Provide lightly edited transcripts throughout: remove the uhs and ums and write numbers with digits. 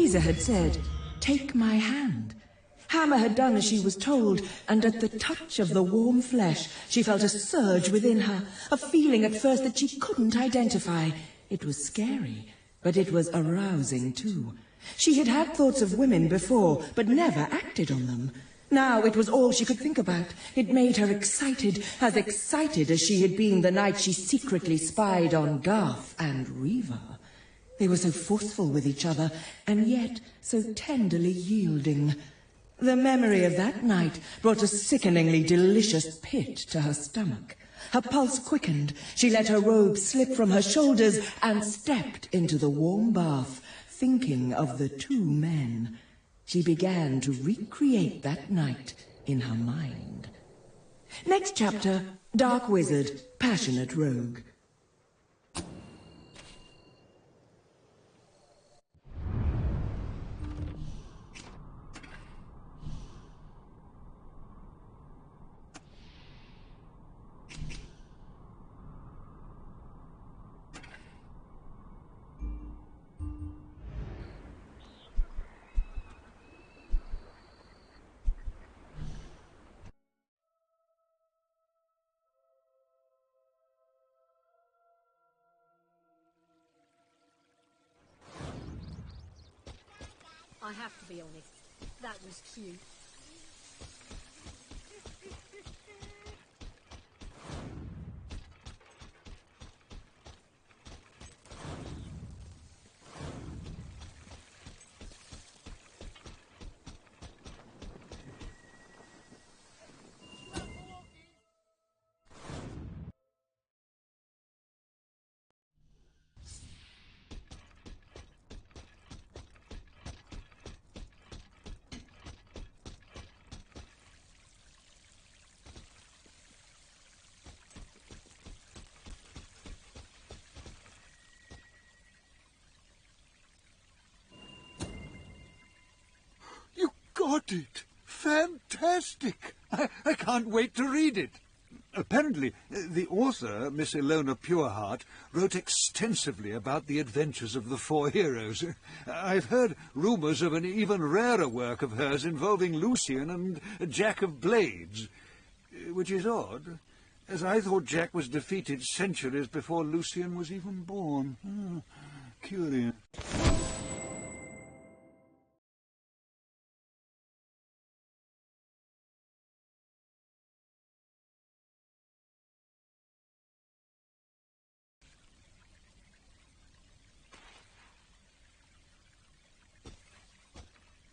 Teresa had said, "Take my hand." Hammer had done as she was told, and at the touch of the warm flesh, she felt a surge within her, a feeling at first that she couldn't identify. It was scary, but it was arousing too. She had had thoughts of women before, but never acted on them. Now it was all she could think about. It made her excited as she had been the night she secretly spied on Garth and Reva. They were so forceful with each other, and yet so tenderly yielding. The memory of that night brought a sickeningly delicious pit to her stomach. Her pulse quickened. She let her robe slip from her shoulders and stepped into the warm bath, thinking of the two men. She began to recreate that night in her mind. Next chapter, Dark Wizard, Passionate Rogue. I have to be honest, that was cute. Got it! Fantastic! I can't wait to read it. Apparently, the author, Miss Ilona Pureheart, wrote extensively about the adventures of the four heroes. I've heard rumours of an even rarer work of hers involving Lucian and Jack of Blades, which is odd, as I thought Jack was defeated centuries before Lucian was even born. Curious.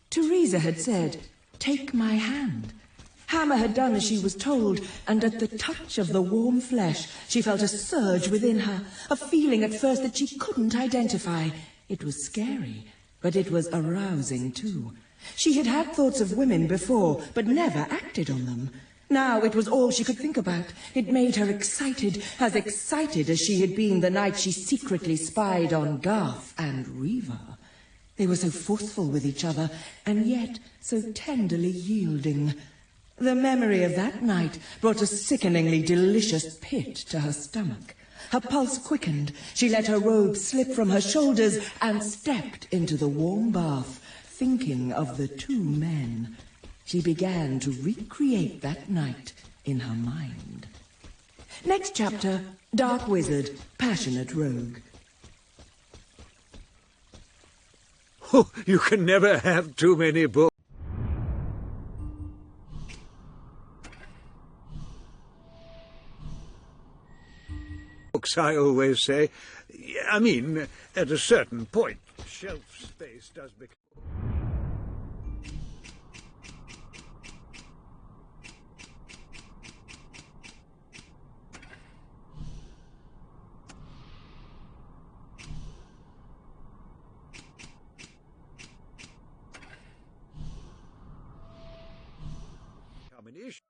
Teresa had said, "Take my hand." Hammer had done as she was told, and at the touch of the warm flesh, she felt a surge within her, a feeling at first that she couldn't identify. It was scary, but it was arousing too. She had had thoughts of women before, but never acted on them. Now it was all she could think about. It made her excited as she had been the night she secretly spied on Garth and Reva. They were so forceful with each other, and yet so tenderly yielding. The memory of that night brought a sickeningly delicious pit to her stomach. Her pulse quickened. She let her robe slip from her shoulders and stepped into the warm bath, thinking of the two men. She began to recreate that night in her mind. Next chapter, Dark Wizard, Passionate Rogue. Oh, you can never have too many books. I always say. I mean, at a certain point, shelf space does become... combination.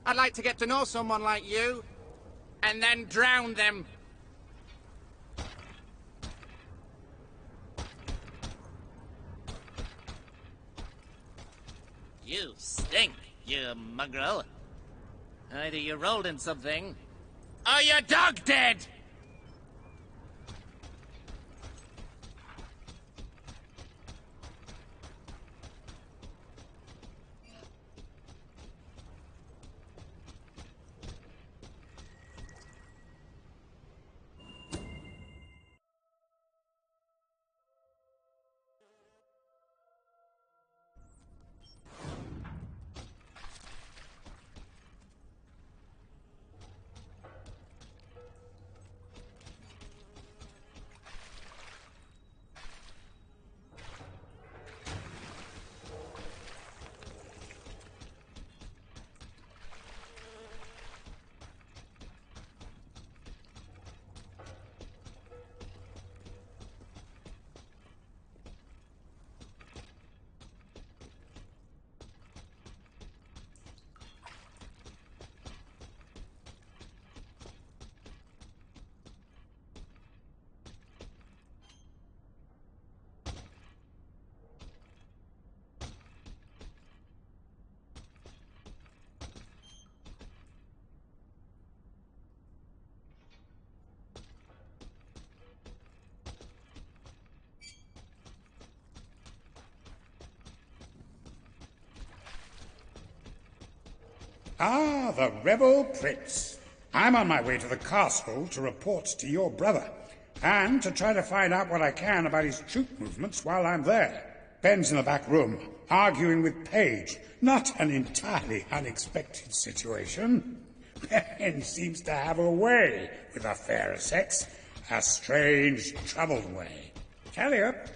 I'd like to get to know someone like you, and then drown them. You stink, you mongrel. Either you rolled in something, or your dog dead! Ah, the rebel prince. I'm on my way to the castle to report to your brother, and to try to find out what I can about his troop movements while I'm there. Ben's in the back room, arguing with Paige. Not an entirely unexpected situation. Ben seems to have a way with the fairer sex. A strange, troubled way. Carry up.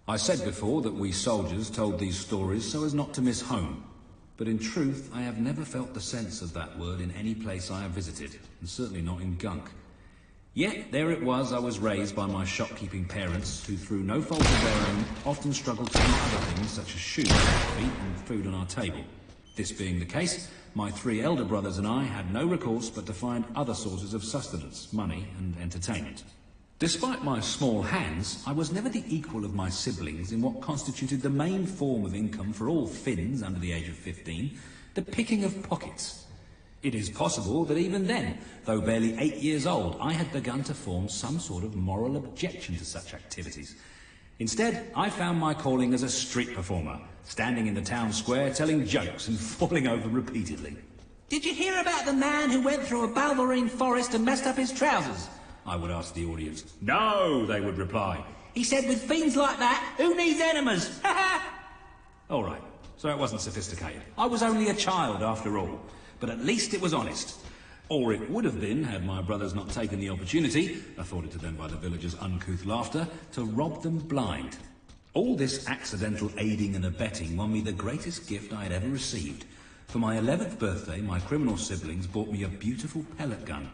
I said before that we soldiers told these stories so as not to miss home. But in truth, I have never felt the sense of that word in any place I have visited, and certainly not in Gunk. Yet, there it was I was raised by my shopkeeping parents, who through no fault of their own, often struggled to eat other things such as shoes, feet and food on our table. This being the case, my 3 elder brothers and I had no recourse but to find other sources of sustenance, money and entertainment. Despite my small hands, I was never the equal of my siblings in what constituted the main form of income for all Finns under the age of 15, the picking of pockets. It is possible that even then, though barely 8 years old, I had begun to form some sort of moral objection to such activities. Instead, I found my calling as a street performer, standing in the town square telling jokes and falling over repeatedly. "Did you hear about the man who went through a balverine forest and messed up his trousers?" I would ask the audience. "No," they would reply. "He said with fiends like that, who needs enemas? Ha ha!" All right, so it wasn't sophisticated. I was only a child after all, but at least it was honest. Or it would have been had my brothers not taken the opportunity, afforded to them by the villagers' uncouth laughter, to rob them blind. All this accidental aiding and abetting won me the greatest gift I had ever received. For my 11th birthday, my criminal siblings bought me a beautiful pellet gun,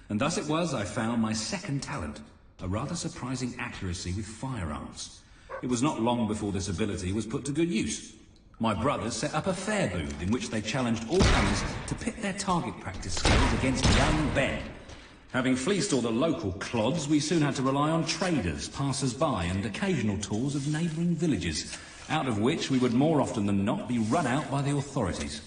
and thus it was I found my second talent, a rather surprising accuracy with firearms. It was not long before this ability was put to good use. My brothers set up a fair booth in which they challenged all comers to pit their target practice skills against young Ben. Having fleeced all the local clods, we soon had to rely on traders, passers-by and occasional tours of neighbouring villages, out of which we would more often than not be run out by the authorities.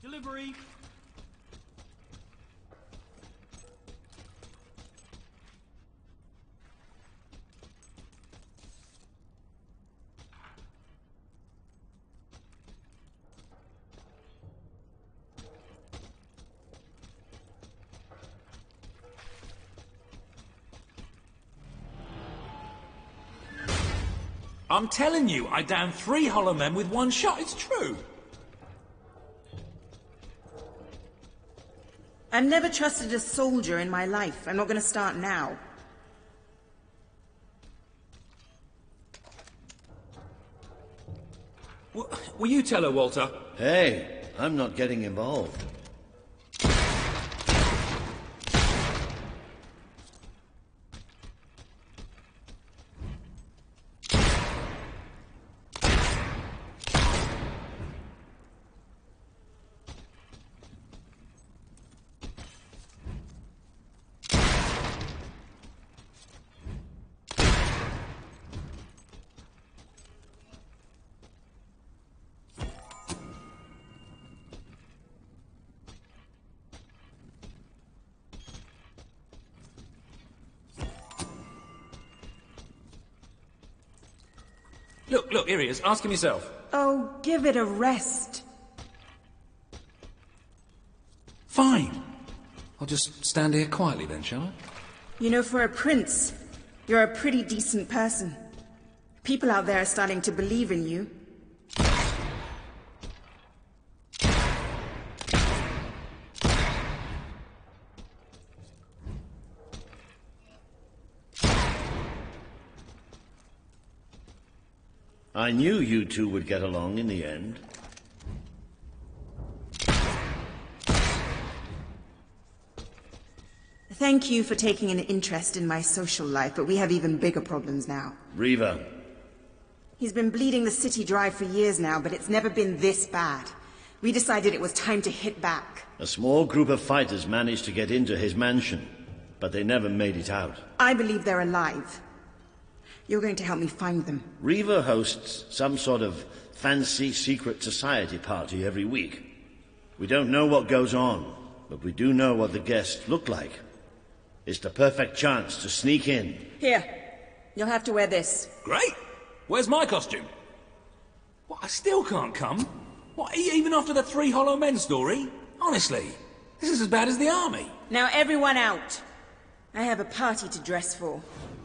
Delivery. I'm telling you, I downed 3 hollow men with 1 shot. It's true. I've never trusted a soldier in my life. I'm not going to start now. Will you tell her, Walter? Hey, I'm not getting involved. Look, here he is. Ask him yourself. Oh, give it a rest. Fine. I'll just stand here quietly then, shall I? You know, for a prince, you're a pretty decent person. People out there are starting to believe in you. I knew you two would get along in the end. Thank you for taking an interest in my social life, but we have even bigger problems now. Riva. He's been bleeding the city dry for years now, but it's never been this bad. We decided it was time to hit back. A small group of fighters managed to get into his mansion, but they never made it out. I believe they're alive. You're going to help me find them. Riva hosts some sort of fancy secret society party every week. We don't know what goes on, but we do know what the guests look like. It's the perfect chance to sneak in. Here. You'll have to wear this. Great! Where's my costume? What, I still can't come? What, even after the 3 Hollow Men story? Honestly, this is as bad as the army. Now everyone out. I have a party to dress for.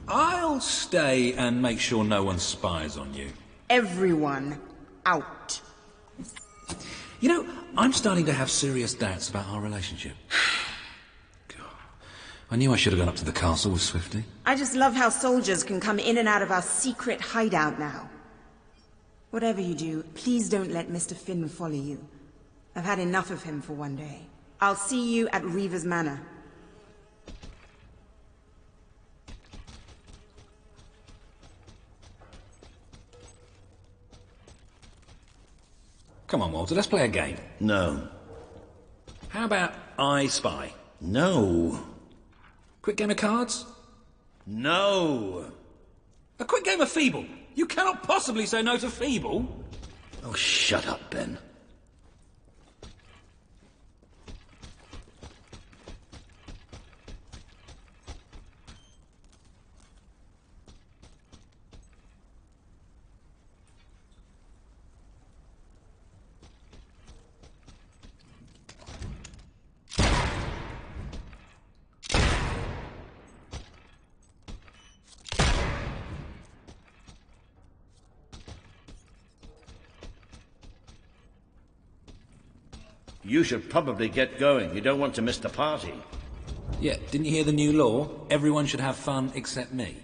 I'll stay and make sure no one spies on you. Everyone out. You know, I'm starting to have serious doubts about our relationship. I knew I should have gone up to the castle with Swifty. I just love how soldiers can come in and out of our secret hideout now. Whatever you do, please don't let Mr. Finn follow you. I've had enough of him for one day. I'll see you at Riva's Manor. Come on, Walter, let's play a game. No. How about I Spy? No. Quick game of cards? No. A quick game of Fable? You cannot possibly say no to Fable. Oh, shut up, Ben. You should probably get going. You don't want to miss the party. Yeah, didn't you hear the new law? Everyone should have fun except me.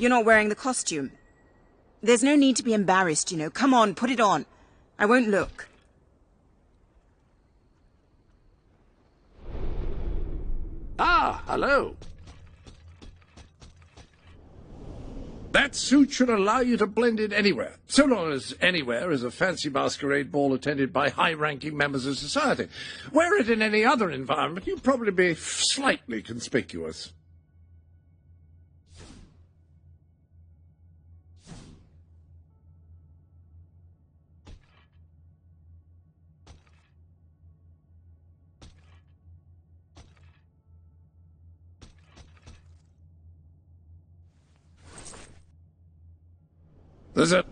You're not wearing the costume. There's no need to be embarrassed, you know. Come on, put it on. I won't look. Ah, hello. That suit should allow you to blend in anywhere, so long as anywhere is a fancy masquerade ball attended by high-ranking members of society. Wear it in any other environment, you'd probably be slightly conspicuous. There's a...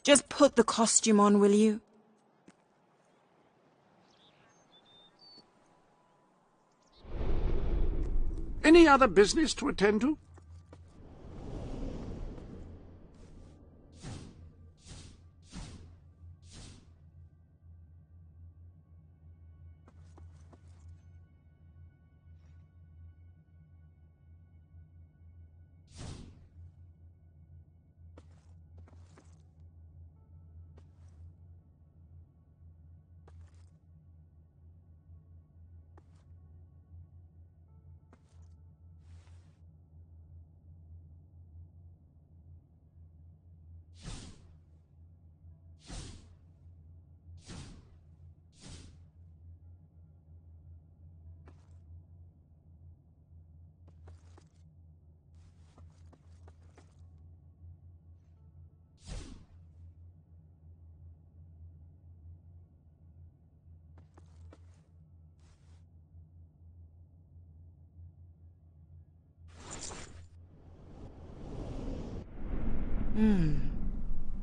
Just put the costume on, will you? Any other business to attend to?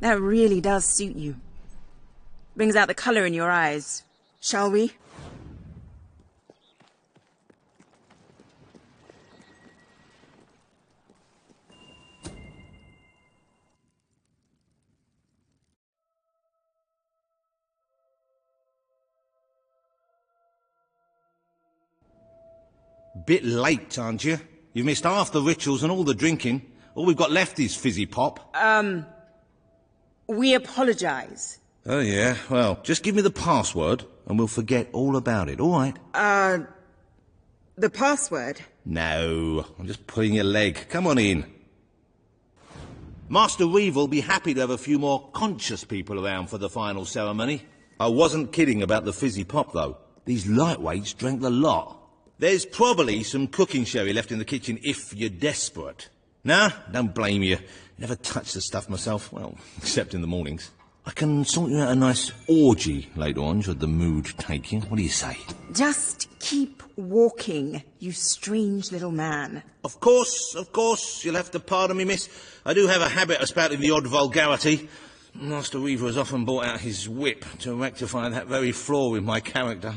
That really does suit you. Brings out the color in your eyes. Shall we? Bit late, aren't you? You've missed half the rituals and all the drinking. All we've got left is fizzy pop. We apologize. Oh, yeah? Well, just give me the password and we'll forget all about it, all right? The password? No, I'm just pulling your leg. Come on in. Master Reeve will be happy to have a few more conscious people around for the final ceremony. I wasn't kidding about the fizzy pop, though. These lightweights drank the lot. There's probably some cooking sherry left in the kitchen if you're desperate. Nah, don't blame you. Never touched the stuff myself, well, except in the mornings. I can sort you out a nice orgy later on, should the mood take you. What do you say? Just keep walking, you strange little man. Of course, you'll have to pardon me, miss. I do have a habit of spouting the odd vulgarity. Master Reeve has often brought out his whip to rectify that very flaw in my character.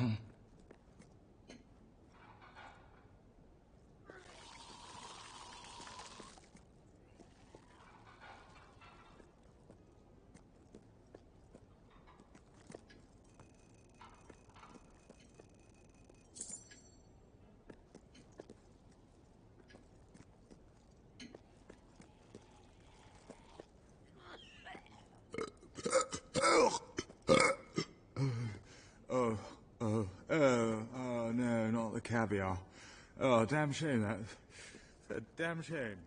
Oh, no, not the caviar. Oh, damn shame, that. A damn shame.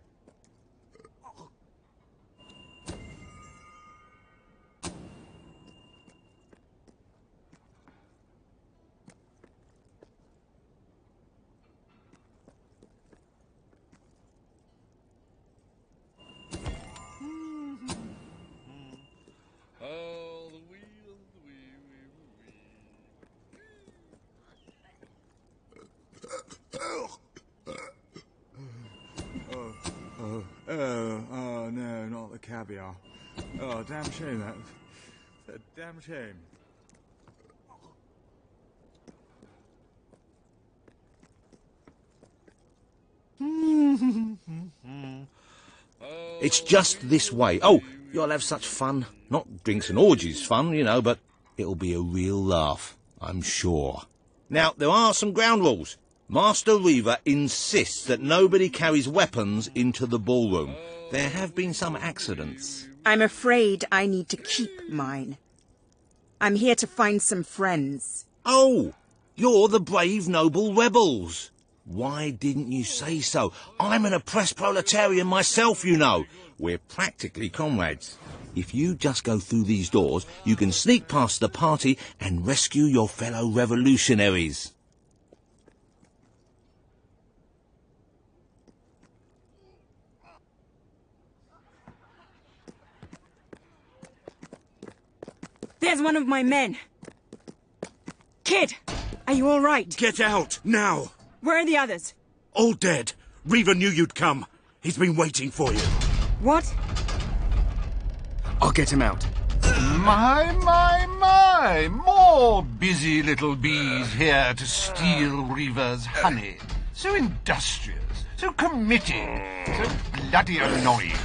Oh, no, not the caviar. Oh, damn shame, that. A damn shame. It's just this way. Oh, you'll have such fun. Not drinks and orgies fun, you know, but it'll be a real laugh, I'm sure. Now, there are some ground rules. Master Reaver insists that nobody carries weapons into the ballroom. There have been some accidents. I'm afraid I need to keep mine. I'm here to find some friends. Oh, you're the brave, noble rebels. Why didn't you say so? I'm an oppressed proletarian myself, you know. We're practically comrades. If you just go through these doors, you can sneak past the party and rescue your fellow revolutionaries. There's one of my men. Kid, are you all right? Get out, now! Where are the others? All dead. Reaver knew you'd come. He's been waiting for you. What? I'll get him out. My! More busy little bees here to steal Reaver's honey. So industrious, so committed, so bloody annoying.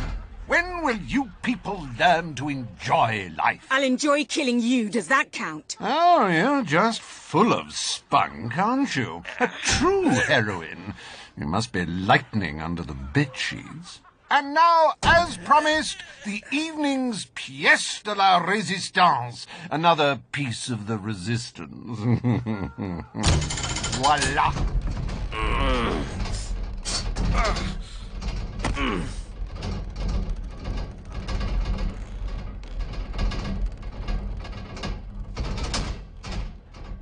When will you people learn to enjoy life? I'll enjoy killing you. Does that count? Oh, you're just full of spunk, aren't you? A true heroine. You must be lightning under the bedsheets. And now, as promised, the evening's pièce de la résistance. Another piece of the resistance. Voila.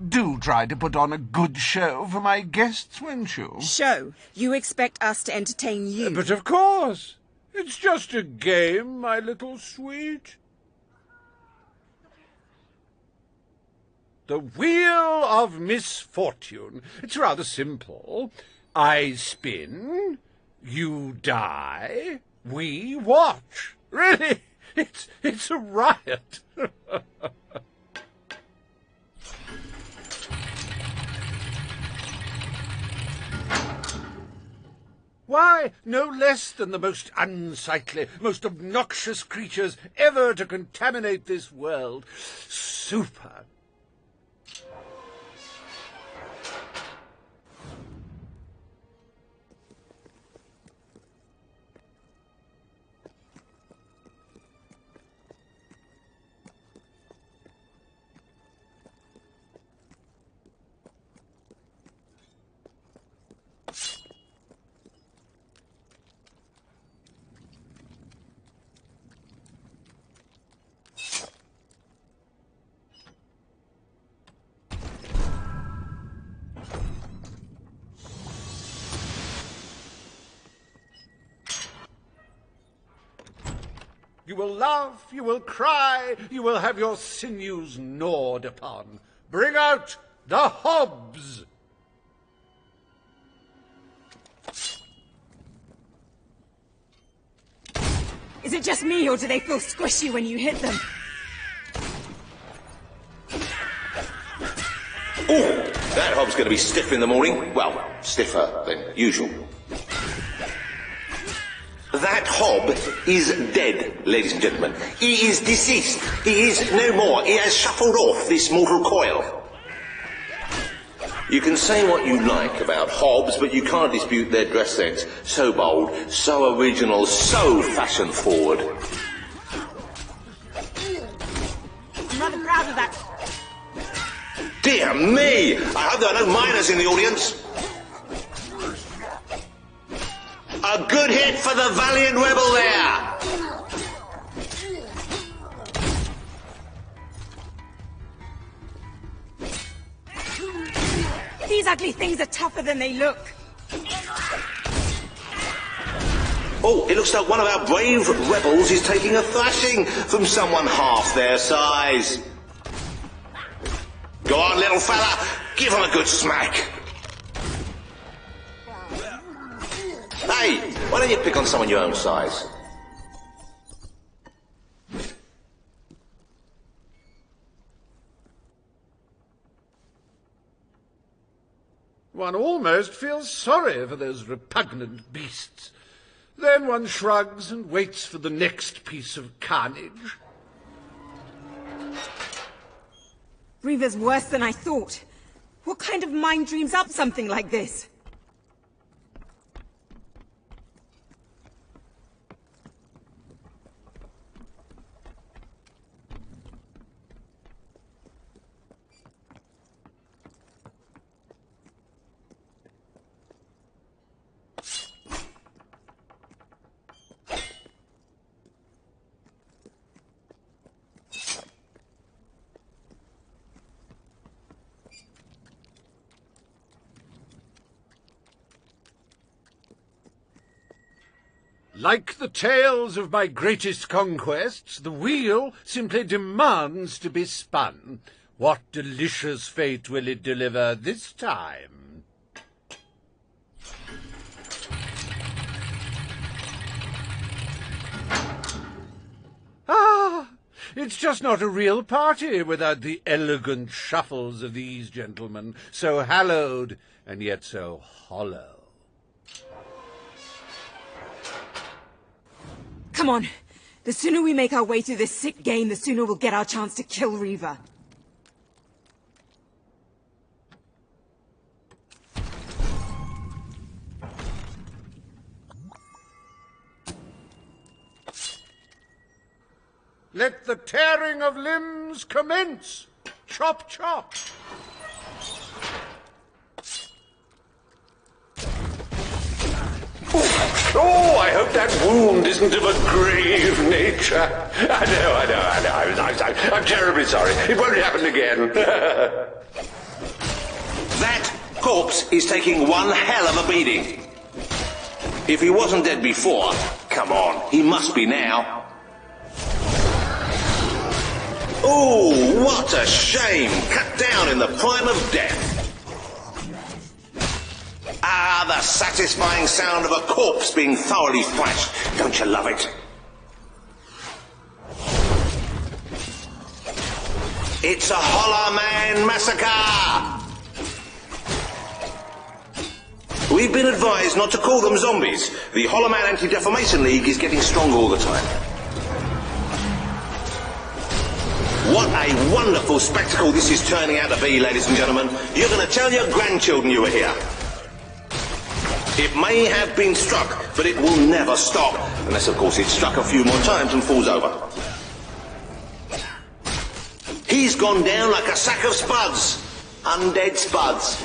Do try to put on a good show for my guests, won't you? Show? You expect us to entertain you? But of course. It's just a game, my little sweet. The Wheel of Misfortune. It's rather simple. I spin, you die, we watch. Really, it's a riot. Why, no less than the most unsightly, most obnoxious creatures ever to contaminate this world. Super. You will laugh, you will cry, you will have your sinews gnawed upon. Bring out the hobs! Is it just me, or do they feel squishy when you hit them? Oh, that hob's going to be stiff in the morning. Well, stiffer than usual. That hob is dead, ladies and gentlemen. He is deceased. He is no more. He has shuffled off this mortal coil. You can say what you like about hobs, but you can't dispute their dress sense. So bold, so original, so fashion-forward. I'm rather proud of that. Dear me! I hope there are no miners in the audience. A good hit for the valiant rebel there! These ugly things are tougher than they look. Oh, it looks like one of our brave rebels is taking a thrashing from someone half their size. Go on, little fella, give him a good smack. Hey, why don't you pick on someone your own size? One almost feels sorry for those repugnant beasts. Then one shrugs and waits for the next piece of carnage. Reaver's worse than I thought. What kind of mind dreams up something like this? Like the tales of my greatest conquests, the wheel simply demands to be spun. What delicious fate will it deliver this time? Ah, it's just not a real party without the elegant shuffles of these gentlemen, so hallowed and yet so hollow. Come on. The sooner we make our way through this sick game, the sooner we'll get our chance to kill Reaver. Let the tearing of limbs commence! Chop, chop! Oh, I hope that wound isn't of a grave nature. I know. I'm terribly sorry. It won't happen again. That corpse is taking one hell of a beating. If he wasn't dead before, come on, he must be now. Oh, what a shame! Cut down in the prime of death. Ah, the satisfying sound of a corpse being thoroughly thrashed. Don't you love it? It's a Holler Man massacre! We've been advised not to call them zombies. The Holler Man Anti-Defamation League is getting stronger all the time. What a wonderful spectacle this is turning out to be, ladies and gentlemen. You're going to tell your grandchildren you were here. It may have been struck, but it will never stop. Unless, of course, it's struck a few more times and falls over. He's gone down like a sack of spuds. Undead spuds.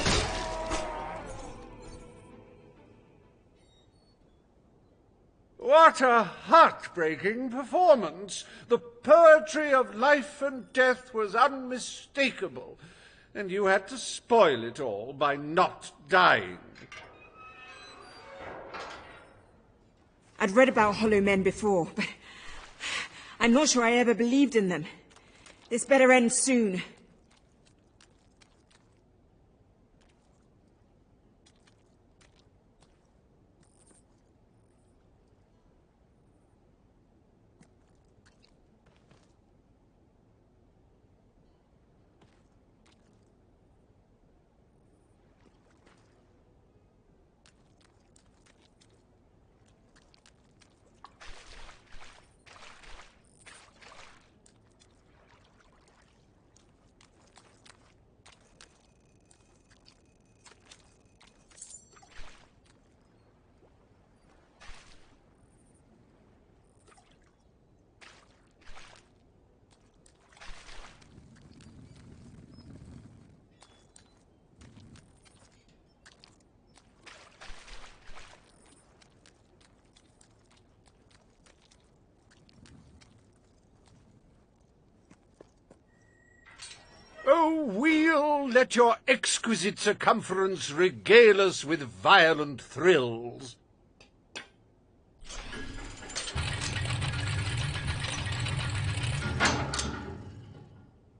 What a heartbreaking performance! The poetry of life and death was unmistakable, and you had to spoil it all by not dying. I'd read about hollow men before, but I'm not sure I ever believed in them. This better end soon. O wheel, let your exquisite circumference regale us with violent thrills.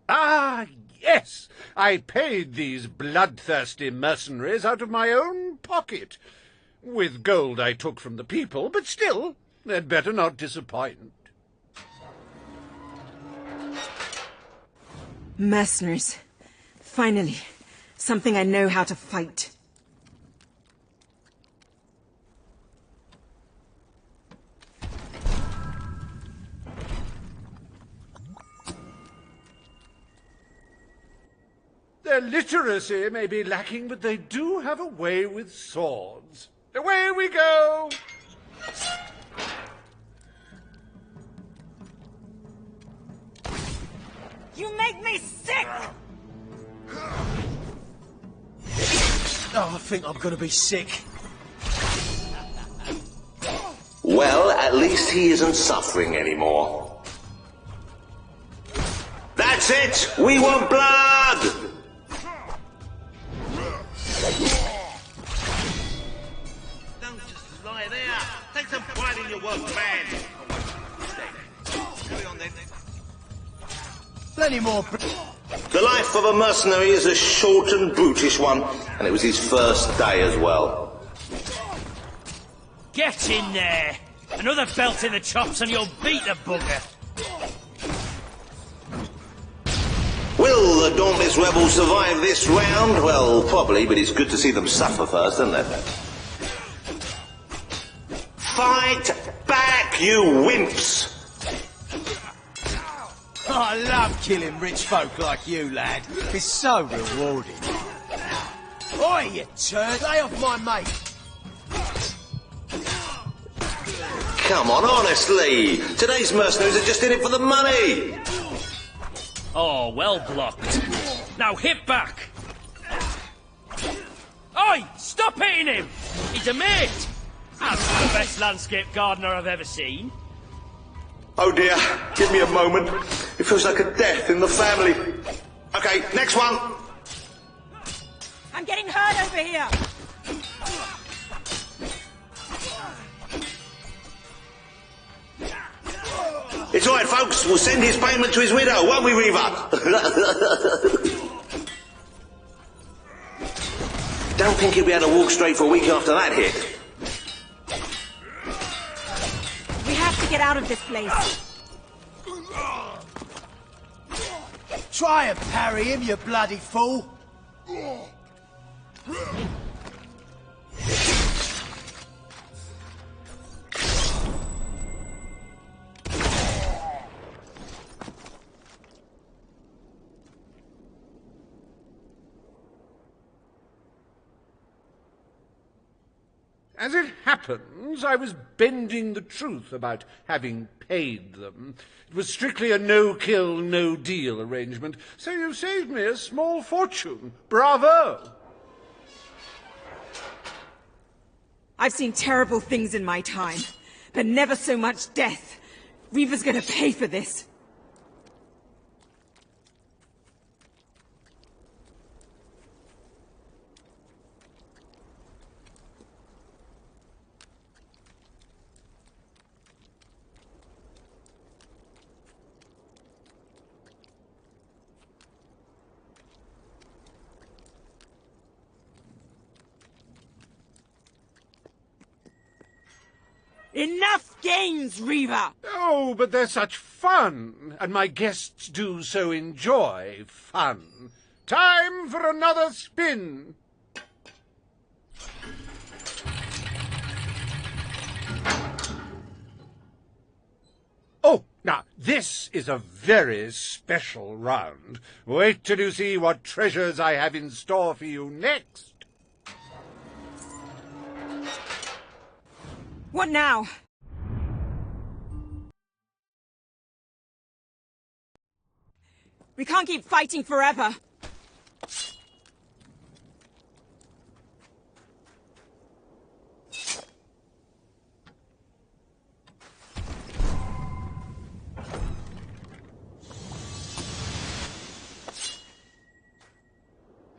Ah, yes! I paid these bloodthirsty mercenaries out of my own pocket. With gold I took from the people, but still, they'd better not disappoint. Mercenaries. Finally, something I know how to fight. Their literacy may be lacking, but they do have a way with swords. Away we go! You make me sick! Oh, I think I'm gonna be sick. Well, at least he isn't suffering anymore. That's it! We want blood! Don't just lie there. Take some pride in your work, man. Carry on then. Plenty more. The life of a mercenary is a short and brutish one, and it was his first day as well. Get in there! Another belt in the chops and you'll beat the bugger. Will the dauntless rebels survive this round? Well, probably, but it's good to see them suffer first, isn't it? Fight back, you wimps! Oh, I love killing rich folk like you, lad. It's so rewarding. Oi, you turd! Lay off my mate! Come on, honestly! Today's mercenaries are just in it for the money! Oh, well blocked. Now hit back! Oi! Stop hitting him! He's a mate! That's the best landscape gardener I've ever seen. Oh dear, give me a moment. It feels like a death in the family. Okay, next one. I'm getting hurt over here. It's all right, folks. We'll send his payment to his widow, won't we, Reaver? Don't think he'll be able to walk straight for a week after that hit. We have to get out of this place. Try and parry him, you bloody fool! As it happens, I was bending the truth about having paid them. It was strictly a no-kill, no-deal arrangement, so you saved me a small fortune. Bravo! I've seen terrible things in my time, but never so much death. Reaver's gonna pay for this. Enough games, Reaver! Oh, but they're such fun, and my guests do so enjoy fun. Time for another spin. Oh, now, this is a very special round. Wait till you see what treasures I have in store for you next. What now? We can't keep fighting forever.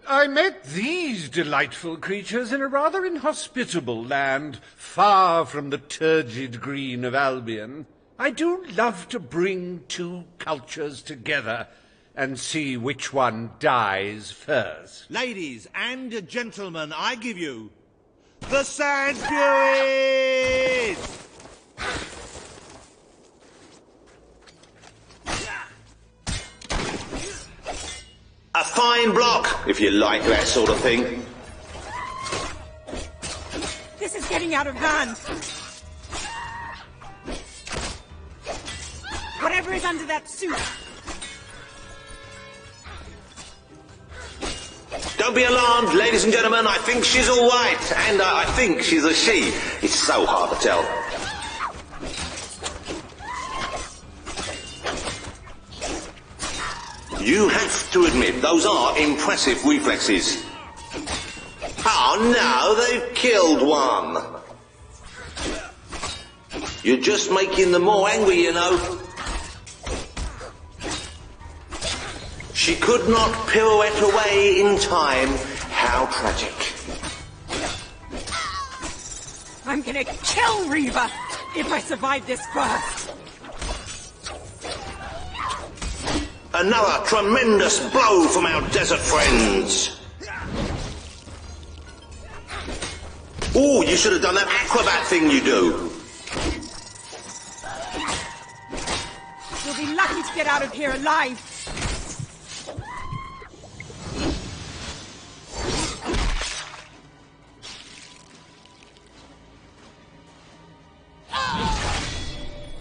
I met these delightful creatures in a rather inhospitable land, far from the turgid green of Albion. I do love to bring two cultures together and see which one dies first. Ladies and gentlemen, I give you the Sand Furies! A fine block, if you like that sort of thing. This is getting out of hand. Whatever is under that suit. Don't be alarmed, ladies and gentlemen. I think she's all right. And I think she's a she. It's so hard to tell. You have to admit, those are impressive reflexes. Oh no, they've killed one. You're just making them more angry, you know. She could not pirouette away in time. How tragic. I'm gonna kill Reva if I survive this first. Another tremendous blow from our desert friends. Oh, you should have done that acrobat thing you do. You'll be lucky to get out of here alive.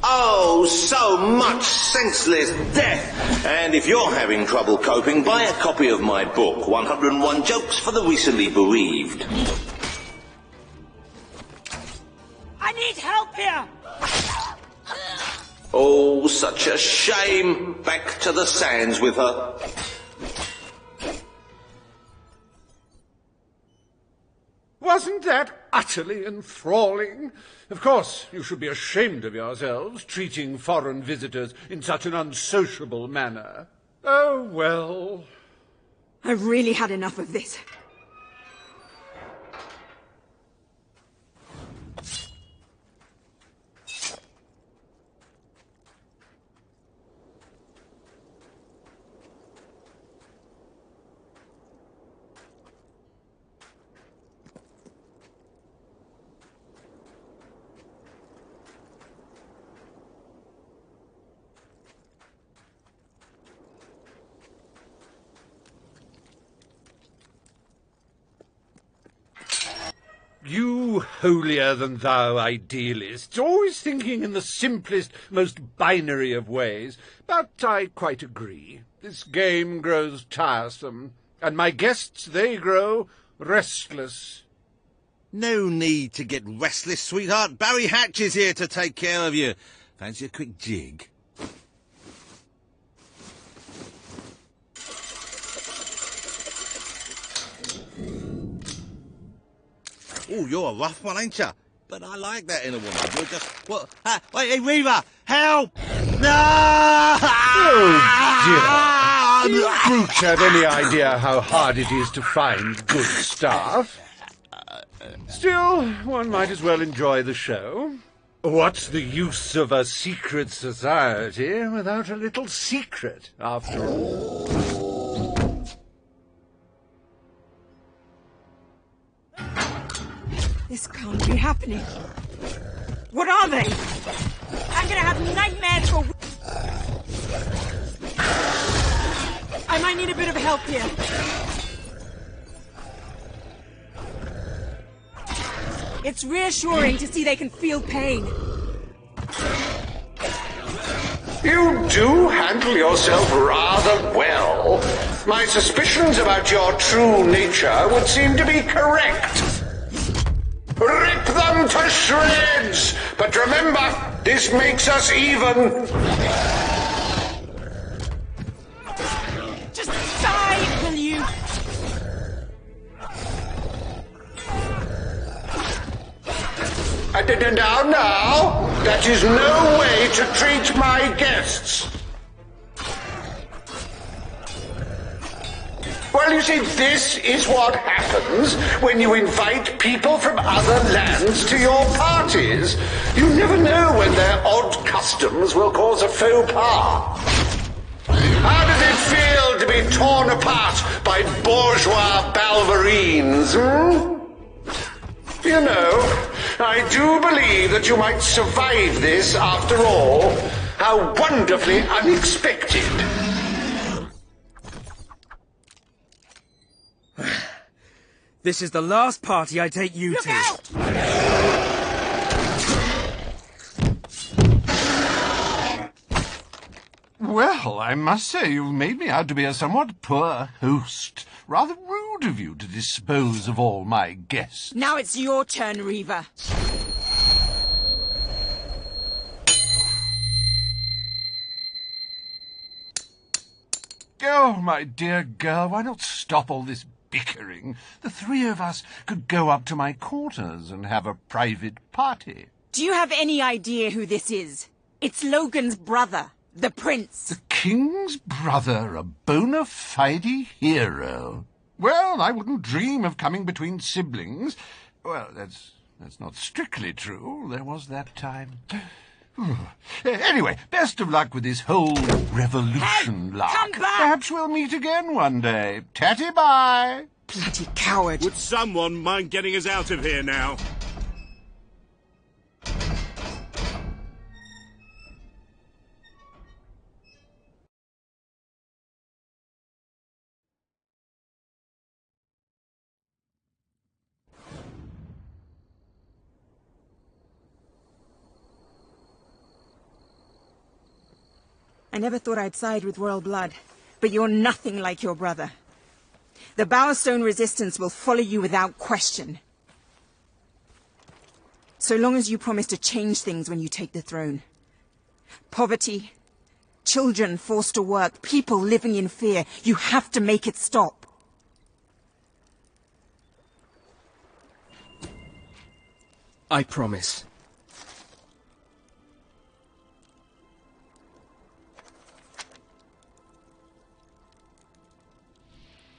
Oh, so much senseless death. And if you're having trouble coping, buy a copy of my book, 101 Jokes for the Recently Bereaved. I need help here! Oh, such a shame. Back to the sands with her. Wasn't that utterly enthralling? Of course, you should be ashamed of yourselves, treating foreign visitors in such an unsociable manner. Oh, well. I've really had enough of this. You holier-than-thou idealists, always thinking in the simplest, most binary of ways. But I quite agree. This game grows tiresome, and my guests, they grow restless. No need to get restless, sweetheart. Barry Hatch is here to take care of you. Fancy a quick jig? Oh, you're a rough one, ain't you? But I like that in a woman. You're just... What? Wait, hey, Reva! Help! No! Oh, dear. Do you brutes have any idea how hard it is to find good staff? Still, one might as well enjoy the show. What's the use of a secret society without a little secret, after all? This can't be happening. What are they? I'm gonna have nightmares for... I might need a bit of help here. It's reassuring to see they can feel pain. You do handle yourself rather well. My suspicions about your true nature would seem to be correct. Rip them to shreds! But remember, this makes us even. Just die, will you? Now, that is no way to treat my guests. Well, you see, this is what happens when you invite people from other lands to your parties. You never know when their odd customs will cause a faux pas. How does it feel to be torn apart by bourgeois balverines, You know, I do believe that you might survive this after all. How wonderfully unexpected. This is the last party I take you to. Out! Well, I must say you've made me out to be a somewhat poor host. Rather rude of you to dispose of all my guests. Now it's your turn, Reva. Oh, my dear girl, why not stop all this bickering? The three of us could go up to my quarters and have a private party. Do you have any idea who this is? It's Logan's brother, the Prince. The King's brother, a bona fide hero. Well, I wouldn't dream of coming between siblings. Well, that's That's not strictly true. There was that time. Anyway, best of luck with this whole revolution lark. Come back! Perhaps we'll meet again one day. Tatty-bye! Bloody coward. Would someone mind getting us out of here now? I never thought I'd side with royal blood, but you're nothing like your brother. The Bowerstone resistance will follow you without question. So long as you promise to change things when you take the throne. Poverty, children forced to work, people living in fear. You have to make it stop. I promise.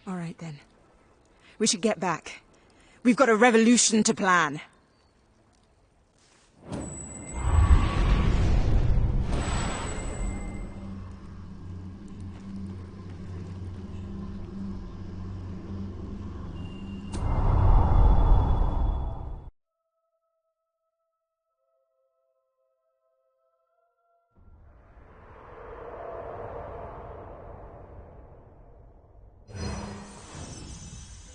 All right, then. We should get back. We've got a revolution to plan.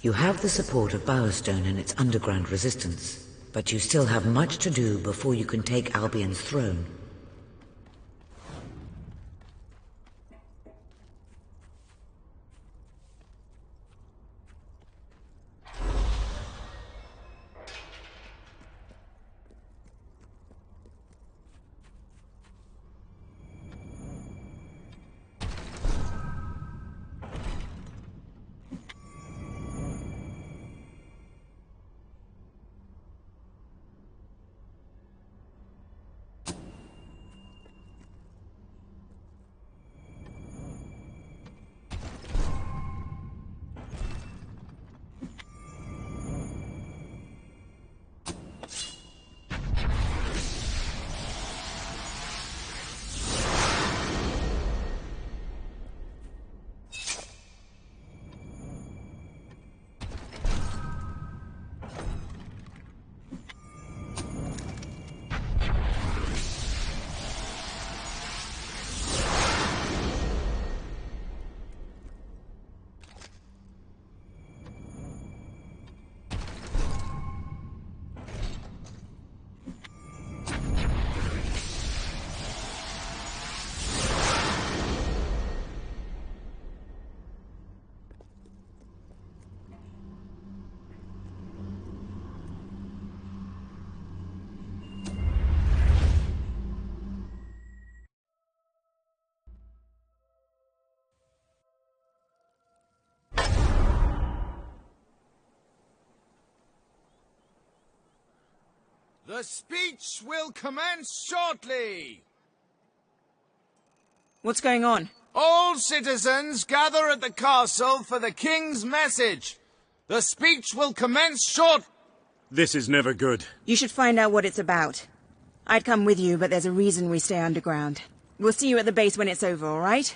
You have the support of Bowerstone and its underground resistance, but you still have much to do before you can take Albion's throne. The speech will commence shortly. What's going on? All citizens gather at the castle for the king's message. The speech will commence short... This is never good. You should find out what it's about. I'd come with you, but there's a reason we stay underground. We'll see you at the base when it's over, all right?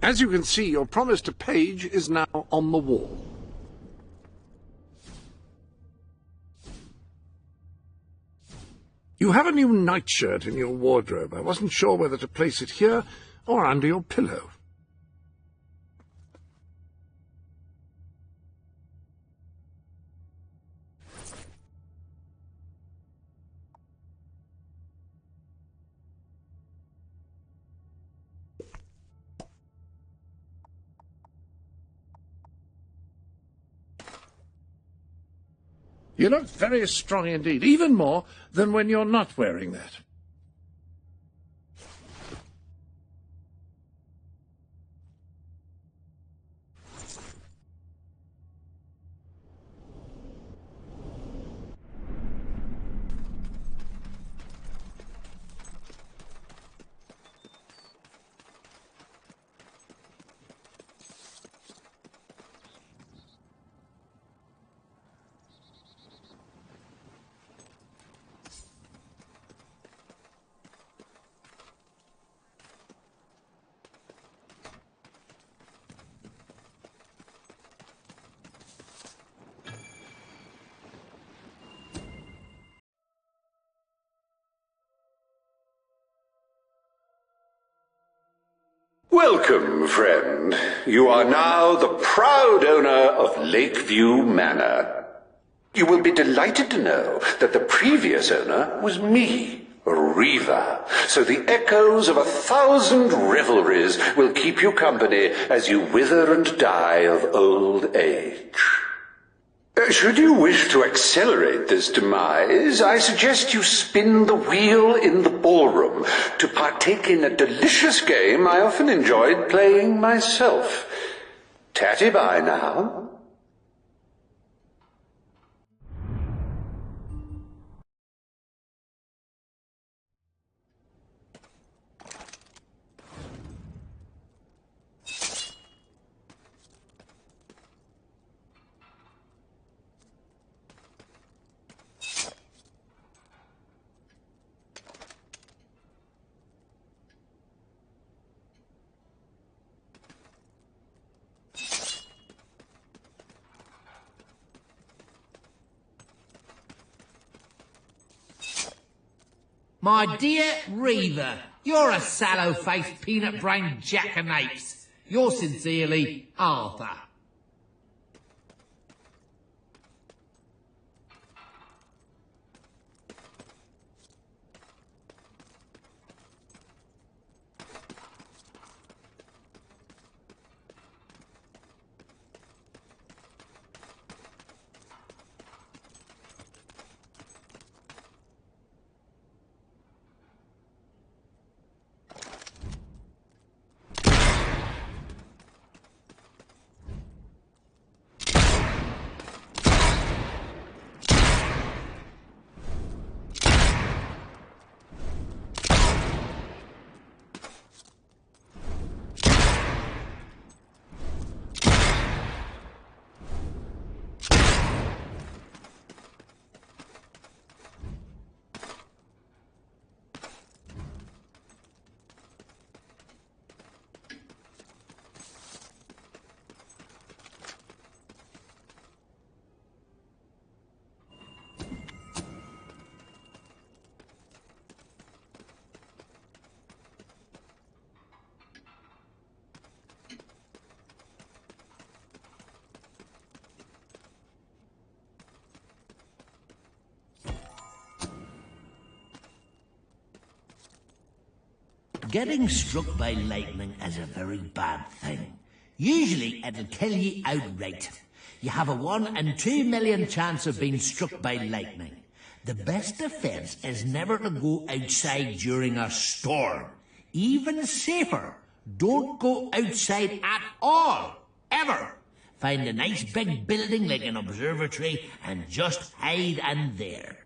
As you can see, your promise to Paige is now on the wall. You have a new nightshirt in your wardrobe. I wasn't sure whether to place it here or under your pillow. You look very strong indeed, even more than when you're not wearing that. Welcome, friend. You are now the proud owner of Lakeview Manor. You will be delighted to know that the previous owner was me, Reva, so the echoes of 1,000 revelries will keep you company as you wither and die of old age. Should you wish to accelerate this demise, I suggest you spin the wheel in the ballroom to partake in a delicious game I often enjoyed playing myself. Tatty-bye now. My dear Reva, you're a sallow-faced, peanut-brained jackanapes. Yours sincerely, Arthur. Getting struck by lightning is a very bad thing. Usually it'll kill you outright. You have a 1 in 2 million chance of being struck by lightning. The best defence is never to go outside during a storm. Even safer, don't go outside at all, ever. Find a nice big building like an observatory and just hide in there.